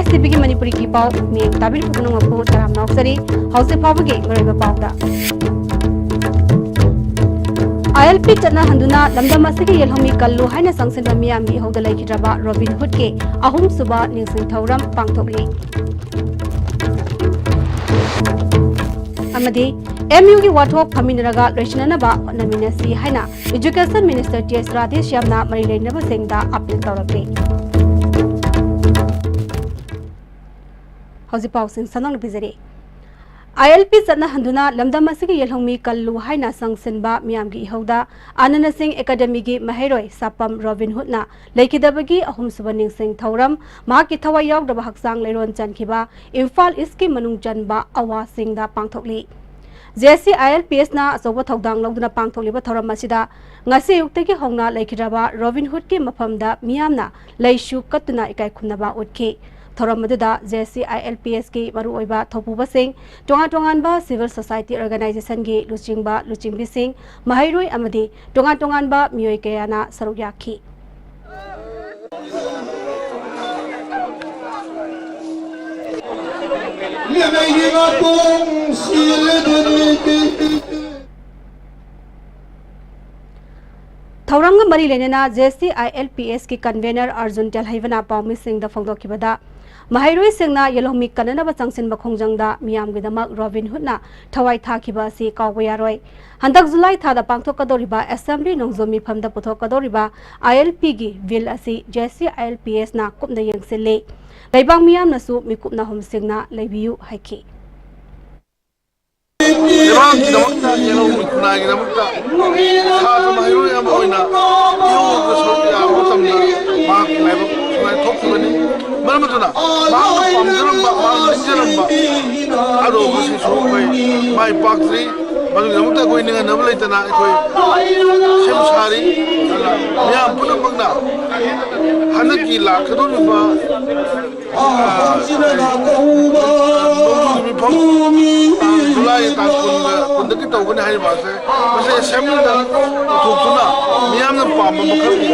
STB की मणिपुरी की पाव में ताबिर पुनंग को तराम नौकरी हाउस पाव के मरेब पावदा ILP चना हंदुना लमदम असिगे येलहोमी कल्लु हाइना संगसिन मियाम की हौदा लैखिद्रबा रॉबिन हुड के अहुम सुबा निंसिंग थौरम पांगथोकली अमदी MU की वाथोक फमिनरगा लोइसननबा होनमिनसी हाइना एजुकेशन मिनिस्टर TS राजेश यामना मरि लेनबा सेंगदा अपील तौरकले हौजिपाव सिंह सनंग बिजरे ILP चना हंदुना लमदम असिगे येलहोमी कल्लु हाइना संगसिनबा मियाम की हौदा आनंद सिंह एकेडमी की महेरोय सापम रॉबिन हुडना लैखिदबगी अहुम सुबा निंसिंग थौरम माकी थवाई यावदबा हक्सांग लेरोन चनखिबा इम्फाल ईस्ट की मनुंग चनबा अवा सिंगदा पांगथोकली JC ILPS ना अचौबा थौदांग लौदुना पांगथोकलिबा थौरम असिदा ngasi युक्तगी हौना लैखिद्रबा रॉबिन हुड की मफमदा मियामना लैशु कत्तुना इकाई खुनबा उठखि थौरम मदुदा JC ILPS की मरुओइबा थौपुबसिंग टोंगा-टोंगानबा सिविल सोसाइटी ऑर्गेनाइजेशन की लुचिंगबा लुचिंबिसिंग महैरोय अमदी टोंगा-टोंगानबा मियोय कयाना सरुक याखि थौरंग मरी लेनेना JC ILPS की कन्वेनर अर्जुन टेलहैवना पाउमी सिंह द फोंदोखिबदा महैरोय सिंगना येलोमी कननबा चंगसिनबा खोंजंगदा मियामगिदमक रॉबिन हुडना थवाई थाखिबा सि कावबा यारोय हंदक जुलाई थादा पांगथोकदोरिबा असेंबली नोंजोमी फमदा पुथोकदोरिबा ILP की बिल असि JC ILPS ना कुपना यंगसिले लैबांग मियामनसु मिकुपना हमसिंगना लैबियु हाइखि लेबांगीदमकता येलोमी खुनागीदमकता साजु महैरोय अमा ओइना इयोगो सोया मतमना माक लाइब खुनाय थोकबनी मरमदुना माक पामजरमबा माक लिंजरमबा आदो बसि सोबै माइ पाक्ट्री मदुगीदमकता कोइ निंगा नब लैतना कोइ सेम सारी मियाम पुनमकना हनकी लाखदोनिबा जुलाई कुंदकी तौगने हाइ बासे मसे असेंबलीदा पुथोकतुना मियामना पामबा मखलगी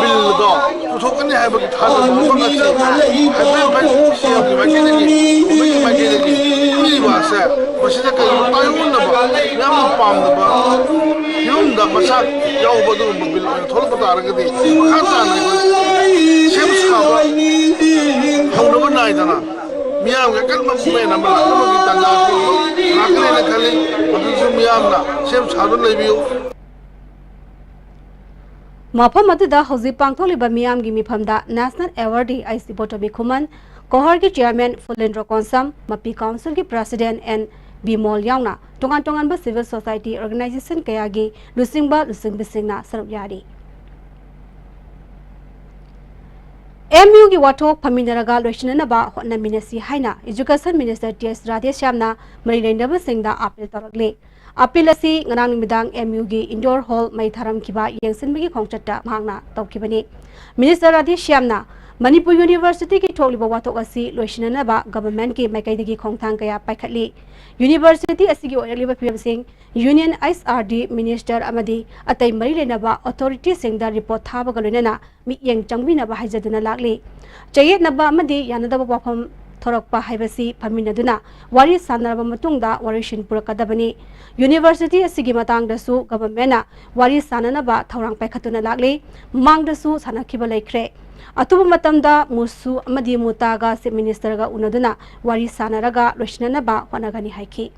बिल दो पुथोकने हाइबगी थाजा मफंगछि हाइबे बाइ सीएमगी माइकेदगी उबई माइकेदगी मिली बासे मसिदा कई तायुनबा मियामना पामदबा युमदा मसा यावबदु बिल थोलबा तारगदी खाताना सेम साबा हौनबा नाइदना मियाम के कल में नंबर की तंगा आखिर ने खाली मधुसु मियाम ना सेम सादो लेबियो मफम अदुदा हौजि पांगथोलिबा मियाम की मिफमदा नेशनल अवार्डी आईसी बोटोमी खुमन कोहर के चेयरमैन फुलेंद्र कोंसम मपी काउंसिल की प्रेसिडेंट एन बिमोल यावना टोंगान टोंगानबा सिविल सोसाइटी ऑर्गेनाइजेशन कयागी लुसिंगबा लुसिंगबिसिंगना सरुक यारी MU की वाथोक फमिनरगा लोइसननबा होनमिनसी हाइना एजुकेशन मिनिस्टर TS राजेश यामना मरि लेनबा सिंगदा अपील तौरकले अपील असि ngana midang MU की इंडोर हॉल मै थारम खिबा यंगसिनबगी खोंगचट्टा मांगना तौखिबनी मिनिस्टर राजेश यामना मणिपुर यूनिवर्सिटी की थोलिबा वाथोक असि लोइसननबा गवर्नमेंट की मैकैदगी खोंगथांग कया पाइखटली यूनिवर्सिटी असिगी ओरलिबा फिरमसिंग यूनियन SRD मिनिस्टर अमदी अतै मरि लेनबा अथॉरिटी सिंगदा रिपोर्ट थाबगा लोइनना मियेंग चंगबिनबा हाइजदुना लागले चयेतनबा अमदी यानदबा वाफम थोरकपा हाइबसी फमिनदुना वारी सानरबा मतुंगदा वारिशिन पुरकदबनी यूनिवर्सिटी असिगी मतंगदसु गवर्नमेंटना वारी साननबा थौरांग पाइखतुना लागले मांगदसु सानखिबा लेख्रे अतुब मतमदा मुसु अमदी मुतागा से मिनिस्टरगा उनदुना वारी सानरगा लोइसननबा होनगनी हाइखि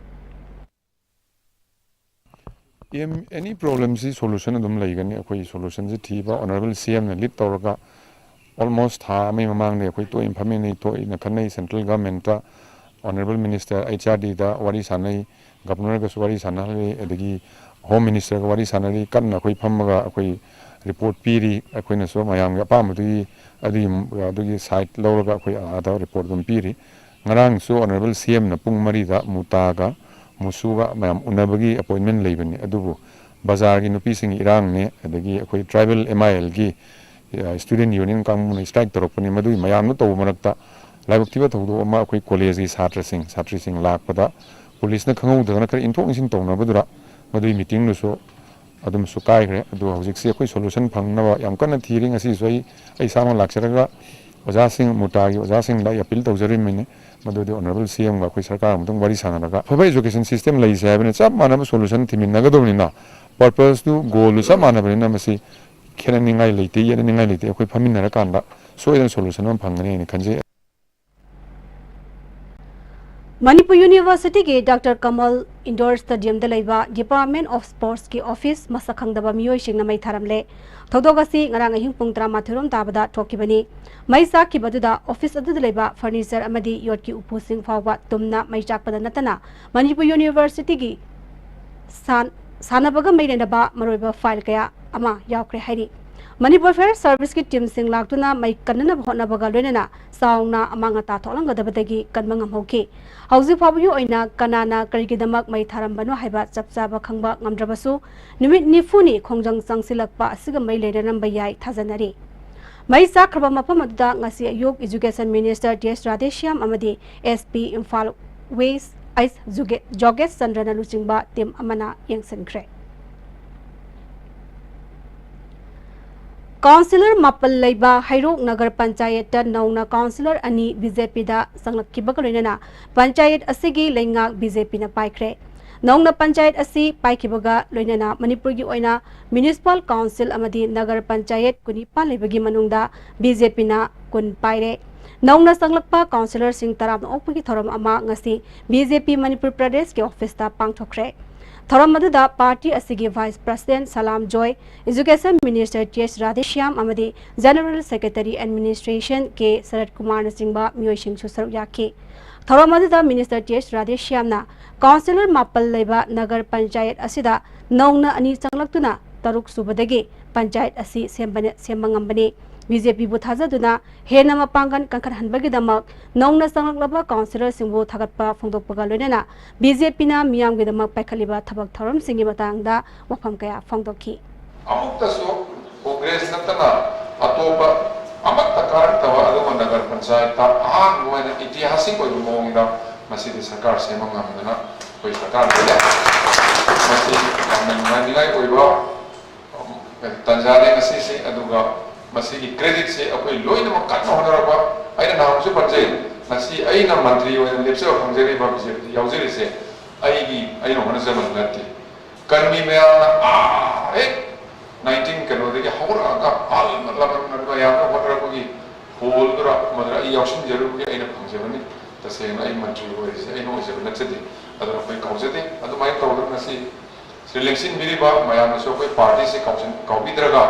any problem si solution adum laigani akoi solution ji thiba honorable CM na lead tawraga almost tha mai mamang ne akoi to information nei to ina khanai central government ta honorable minister HRD da wari sanai governor ga wari sanai adagi home minister ga wari sanai kan akoi phammaga akoi report piri akoi na so mayam ga pam adi site lawraga akoi ada report dum piri ngarang so honorable CM na pung mari da mutaga मुसुगा ma'am उनबगी appointment लेबनी अदुबु बाजार की नुपी सिंग इरांग ने अदगी अखोई ट्राइबल MIL की स्टूडेंट यूनियन कांगमुन स्ट्राइक तरोपनी मदुई मयाम न तौ मनकता लाइबक्तिबा थौदो अमा अखोई कॉलेज की छात्र सिंग लाकपदा पुलिस न खंगौदना खर इंथोंग इंसिन तौनबदुरा मदुई मीटिंग नुसो अदुम सुकाइग्रे अदु हौजिक से अखोई सोल्यूशन फंगनबा याम कन्न थीरिंग असि सोई सामा लाक्सरगा ओजासिंग मुतागी ओजासिंग ला अपील तौजरिमिने मदुदि ऑनरेबल सीएम गा कोई सरकार मतंग वारी सानरगा फबा एजुकेशन सिस्टम लैसे हाबने सब मानब सॉल्यूशन थिमिनगदोनिना पर्पस टू गोल सब मानबनिना मसी खेरनिंगाई लेते येनिंगाई लेते अखोई फमिनरा कांदा सोयदन सॉल्यूशन अम फंगने नि खंजे मणिपुर यूनिवर्सिटी के डॉक्टर कमल इंडोर स्टेडियम दलेबा डिपार्टमेंट ऑफ स्पोर्ट्स के ऑफिस मसखंगदबा मियोय सिंगना मै थारमले थौदोगसी ngara हिंग पुंग 13 ताबदा ठोकिबनी मै साखिबदुदा ऑफिस अदुदा लेबा फर्नीचर अमदी योट की उपु सिंग फावबा तुमना मै चाकपदा नतना मणिपुर यूनिवर्सिटी की सानबगा मैनेनबा मरोइबा फाइल कया अमा यावख्रे हाइरी मणिपुर फेयर सर्विस की टीम सिंग लाक्तुना मै कन्नना होनबगा लोइनना साउना अमांगता थोलंगदबदगी कन्मंगम होके हौजी फाबुगी ओइना कनाना करिगिदमक मै थारमबनो हाइबा चपचाबा खंबा ngamdrabasu निमित निफुनी खोंजंग चंगसिलकपा असिगा मै लेरनम बयाई थाजनरी मै साख्रबा मफम अदुदा ngasi ayuk education minister ts radeshyam amadi sp imphal west ice jogesh chandrana luchingba team amana yengsankhre councillor मापल लेबा हैरोक नगर पंचायत नौना काउंसिलर अनि बीजेपी दा संगलक्किबग लोइनना पंचायत असिगी लेंगा बीजेपी ना पाइख्रे नौना पंचायत असि पाइखिबगा लोइनना मणिपुर की ओइना म्युनिसिपल काउंसिल अमदी नगर पंचायत कुनिपा लेबगी मनुंगदा बीजेपी ना कुन पाइरे नौना संगलक्पा काउंसिलर सिंह तराम ओपगी थरम अमा ngasi बीजेपी मणिपुर प्रदेश के ऑफिस ता पांगथोखरे थरम मदुदा पार्टी असिगी vice president Salam Joy education minister TS Radheshyam अमदी जनरल सेक्रेटरी एडमिनिस्ट्रेशन के शरद कुमार नसिंगबा मियोइसिंग सुसरु याखी थरम मदुदा मिनिस्टर टीएस राधेश्यामना काउंसिलर मापल लेबा नगर पंचायत असिदा नौना अनि चंगलक्तुना तरुक सुबदगी पंचायत असि सेम्बंगंबने बीजेपी बु थाजदुना हेना मपांगन कंखर हनबगिदमक नौना संगलक्लबा काउंसिलर सिंबु थागतपा फोंदोकपगा लोइनना बीजेपी ना मियामगिदमक पाइखलिबा थबक थरम सिंगी मतंगदा वफम कया फोंदोखी अमुक्तसु कांग्रेस नतना अतोपा अमत्ता कारण तवा अदुम नगर पंचायत आन मोयना इतिहासिक ओइ मोंगदा मसिदि सरकार सेमंगमदना कोइ सरकार देला मसि गवर्नमेंट मानिलाई ओइबा तंजाने मसिसि अदुगा मसीगी क्रेडिट से अखोई लोइनम कन्न होनरबा आइना नामसु पंजै मसी आइना मंत्री ओइना लेप्से फंजरी बा बीजेपी याउजरिसे आइना होनजबन नति कर्मी मयाना ए 19 कनोदगी हौरागा आल मतलब याना होनरबगी होलदरा मदरा याउसिन जरुगी आइना फंजबनि तसेना आइ मंत्री ओइसे आइना ओइजबन नचदि अदर अखोई काउजदे अदुमाइ तौदर मसी श्रीलेंसिन बिरिबा मयाना सो कोई पार्टी से काउसन काउबिद्रगा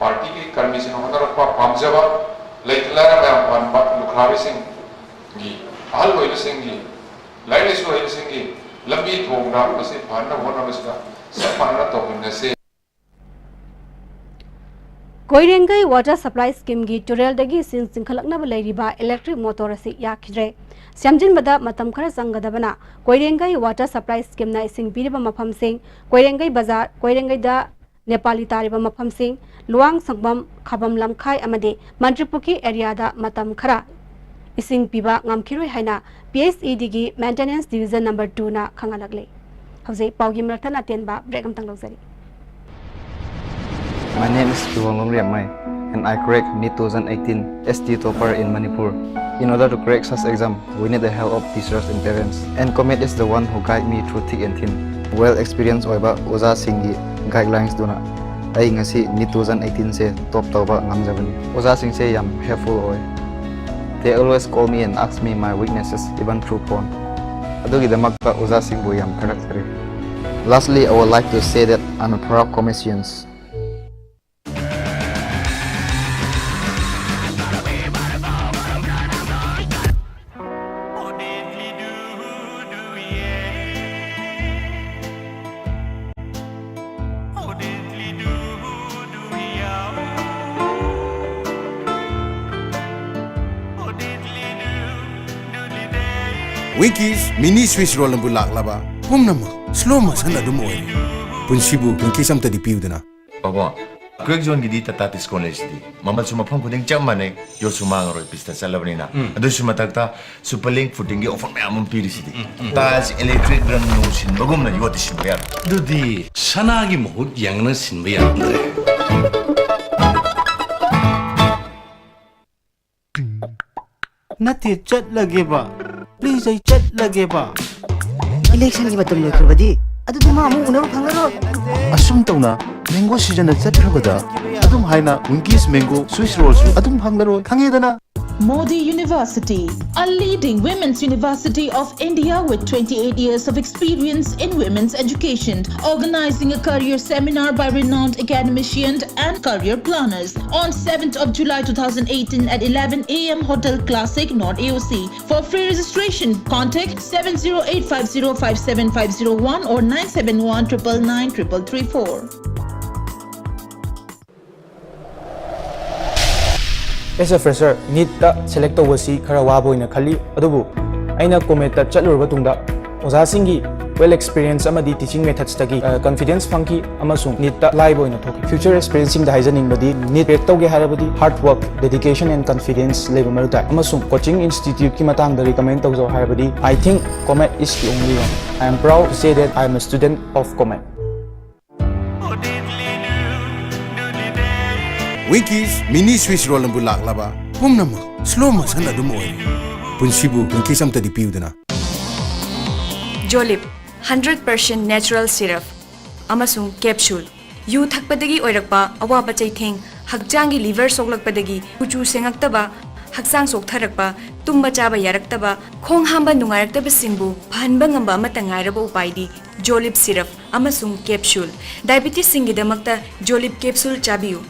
पार्टी की कर्मी से होनरपा पामजबा लेतलारा मयाम पानबा लुखराबिसिंग गी अहल ओइलसिंगी लाइलेसु ओइलसिंगी लंबी थोंगना मसे फाना होनबसदा सफाना तौनसे कोइरेंगई वाटर सप्लाई स्कीम की टुरेल दगी सिंखलकनब लेरिबा इलेक्ट्रिक मोटर असि याखिद्रे सेमजिनबदा मतम खरा संगदबना कोइरेंगई वाटर सप्लाई स्कीम ना इसिंग बिरिबा मफम सिंग कोइरेंगई बाजार कोइरेंगई दा नेपाली तारिबा मफम सिंग लुवांग संगबम खबम लमखाई अमदे मंत्रिपुकी एरिया दा मतम खरा इसिंग पिबा ngamkhiroi haina PSED gi maintenance division number 2 na khangalagle hauze paugi mrathan atenba break am tang lojari. My name is Kiwangong Riamai and I cracked NEET 2018 ST topper in Manipur. In order to crack such exam, we need the help of teachers and parents. And Comet is the one who guide me through thick and thin. Well experienced oiba Oza Singhi guidelines duna. Ai ngasi NEET 2018 se top tauba ngamjabani. Oza Singh se yam helpful oi. They always call me and ask me my weaknesses even through phone. Adugi damakta Oza Singh bu yam character. Lastly, I would like to say that I'm a proud Cometian. Winkies mini Swiss roll and bulak laba. Pumnama, slow motion at the moy. Punsibu, Winkies am to the pewdana. Papa, Greg John Gidi Tatis College. Mama Sumapong putting Jamane, Yosumang or Pista Salabrina. Adusumatata, Superlink footing of a Mamon Piricity. Tas electric run notion, Bogumna, you what is there. Dudi, Sanagi Mohut youngness in Viandre. नते चट लगे बा please I चट लगे बा election की मतलब लोग बदी अदु तुम आमु उन्हें फंगरो असुम तौना मैंगो सीजन चट्रबदा अदुम हाइना विंकीस मैंगो स्विस रोल्स अदुम फंगरो खंगेदना Modi University, a leading women's university of India with 28 years of experience in women's education, organizing a career seminar by renowned academicians and career planners on 7th of July 2018 at 11 a.m. Hotel Classic, North AOC. For free registration, contact 708505751 or 971999334. As a fresher, need ta select to wasi khara wabo ina khali adubu aina kometa chalurba tungda oza singi well experience amadi teaching methods tagi confidence funky amasung need ta live oina thoki future experiencing the hygienic body need break tawge harabadi hard work dedication and confidence level maruta amasung coaching institute ki matang da recommend tawjo harabadi I think Comet is the only one. I am proud to say that I am a student of Comet. Winkies mini Swiss roll and bulak laba. Pumnama, slow motion at the moy. Punsibu, Winky some to the pewdana. Jolip, 100% natural syrup. Amasung capsule. You thakpadagi oirakpa, awa bachay thing, hakjangi liver soglakpadagi, kuchu sengaktaba, haksang soktharakpa, tumba chaba yaraktaba, khong hamba nungaraktaba singbu, phanbangamba matangairaba upaidi, Jolip syrup, amasung capsule. Diabetes singidamakta Jolip capsule chabiyu.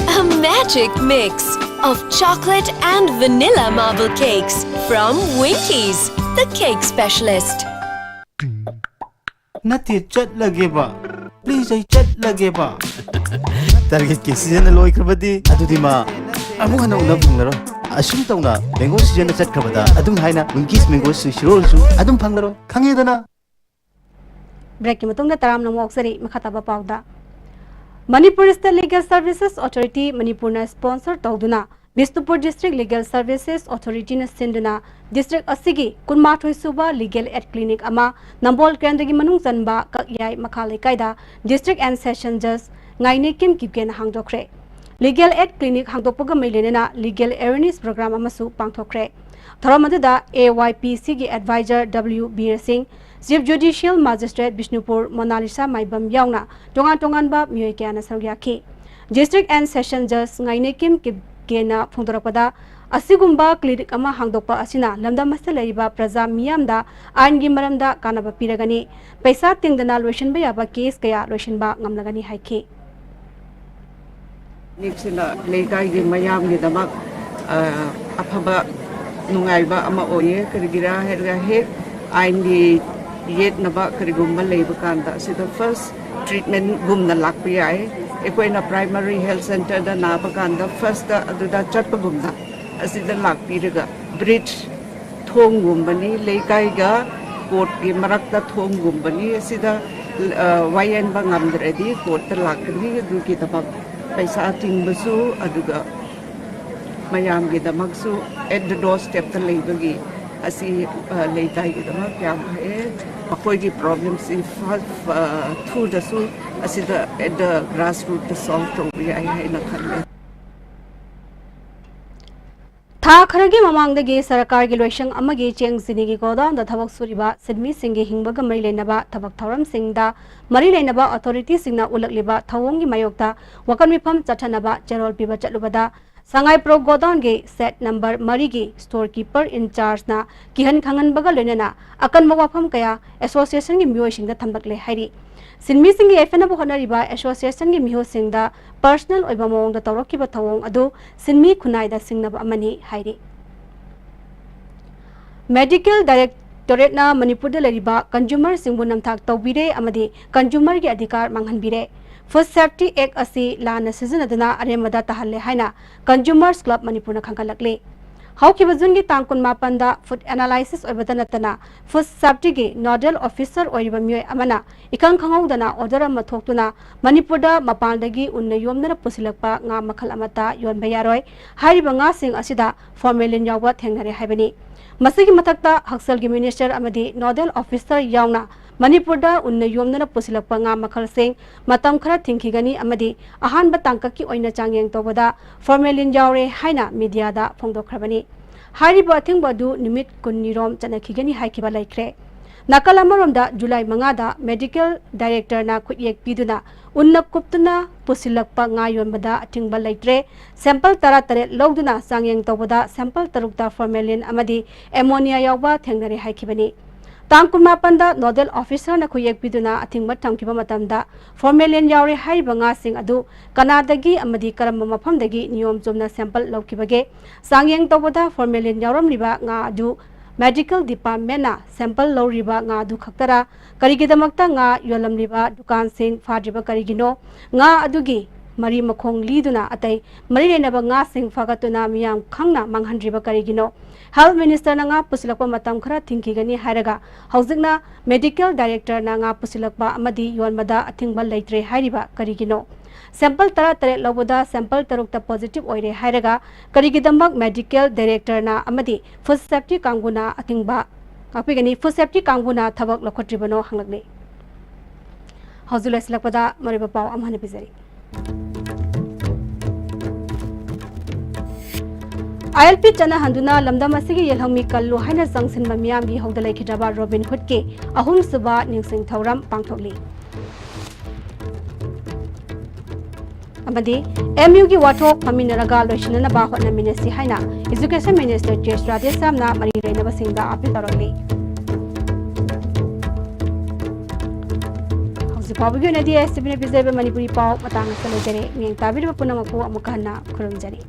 A magic mix of chocolate and vanilla marble cakes from Winkies, the cake specialist. Nati chat lage ba. Please ay chat lage ba. Target ke season na loy krabadi. Adu di ma. Amu hana una panglaro. Asum tauna mango season na chat krabada. Adum haina Winkies mango swiss roll su. Adum panglaro. Khange dana. Break ki matungda taram na moksari makhataba pawda. Manipur State Legal Services Authority Manipurna sponsor tawduna Bisnupur District Legal Services Authority na sinduna District Asigi Kunmathoi Suba Legal Aid Clinic ama Nambol Kendagi Manung Zanba Kakyai Makhale Kaida District and Session Judge Ngaine Kim Kipken Hangdokre Legal Aid Clinic Hangdopoga Melenena Legal Awareness Program amasu pangthokre Tharamadada AYPC gi Advisor W Bir Singh Chief Judicial Magistrate Bishnupur Monalisa Maibam Yauna Tongan Tongan ba Myoy Kyana Saryaki District and Session Judge Ngaine Kim Kipkena Phungdorapada Asigumba clinic ama hangdokpa asina lamda masalaiba praja miyamda aingi maramda kanaba piragani paisa tingdana lotion ba yaba case kaya lotion ba ngamlagani haiki Nipsina lekai gi mayam gi damak aphaba nungaiba ama oye karigira herga he aingi yet naba karigumba leiba kanda so the first treatment gumna lakpi ai ekoina primary health center da naba kanda first da aduda chatpa gumna asida lakpi rega bridge thong gumbani lekai ga court gi marakta thong gumbani asida wayan ba ngamdredi court ta lakni du ki tabak paisa tingbasu aduga mayam gi damaksu at the doorstep ta leibagi asi leitai gi damak kyam he akoi gi problems if through the su asida at the grassroots to solve to bi ai hai na khalle Tha kharagi mamangdagi sarkargi loishang amagi cheng sinigi godawn da thabak suriba sidmi singi hingbaga mari lenaba thabak thoram singda mari lenaba authority singna ulakliba thawongi mayokta wakan mifam chathanaba cherol piba chatlubada Sangai Pro Godown ge set number Marigi storekeeper in charge na kihan khangan baga lenana akan mawafam kaya association gi myo singda thambakle hairi Sinmi singi efena bo honariba association gi miho singda personal oiba mawong da tawrokiba thawong adu sinmi khunai da singnaba amani hairi Medical Directorate na Manipur da lariba consumer singbu namthak tawbire amadi consumer gi adhikar manghanbire Food Safety Act asi lana sizinaduna aremada tahalle haina Consumers Club Manipur na khangkalakle Haukiba jungi tangkun mapanda food analysis oibadanatana food safety gi nodal officer oiba myoy amana ikang khangawdana order ama thoktuna Manipurda mapandagi unna yomnara pusilakpa nga makhal amata yonba yaroi hariba nga sing asida formalin yawwa thengnare haibani Masigi matakta Haksalgi Minister amadi nodal officer yauna Manipurda unna yomna pusilakpa nga makhalsing matam khara thingkhigani amadi ahanba tangkaki oina changyang tobada formalin yaure haina media da phongdokhrabani hariba athingba nimit kunnirom chanakhigani haikiba laikre nakal amaromda July 5 da medical director na khutyek piduna unna kuptuna pusilakpa nga yonbada athingba laitre sample tara tare logduna changyang tobada sample tarukta formalin amadi ammonia yawba thengnare haikibani Tang Kumapanda Nodal Officer na kuyek piduna atingba tamkiba matamda formalin yaure haiba nga sing adu Kanadagi amadi karamba mafamdagi niyom chumna sample lawkibage sangyeng tobada formalin yauramliba nga adu medical department na sample lawriba nga adu khaktara karigidamakta nga yolamliba dukan sing fadriba karigino nga adugi mari makhong liduna atai mari renaba nga sing fagatuna miyam khangna manghandriba karigino Health Minister na nga pusilakpa matam khara thingkigani hairaga haujikna medical director na nga pusilakpa amadi yonmada athingba leitre hairiba karigino sample tara tare loboda sample tarukta positive oire hairaga karigidambak medical director na amadi food safety kanguna athingba apigani food safety kanguna thabak lokhotribano hanglakle haujula silakpada mariba paw amhane bizari ILP chana handuna lamdam asigi yelhami kallu haina sangsin mamiyam gi hogdalai khidaba Robin Hood ke ahum suba ningsing thauram pangthokli amadi MU gi wathok paminaraga loisina ba hotna minasi haina Education Minister J.S. Radhe samna mari reina basingda apil taroli hausi pawgi nadi SBN bizebe Manipuri paw matang salejare ming tabir punamaku amukana khurumjari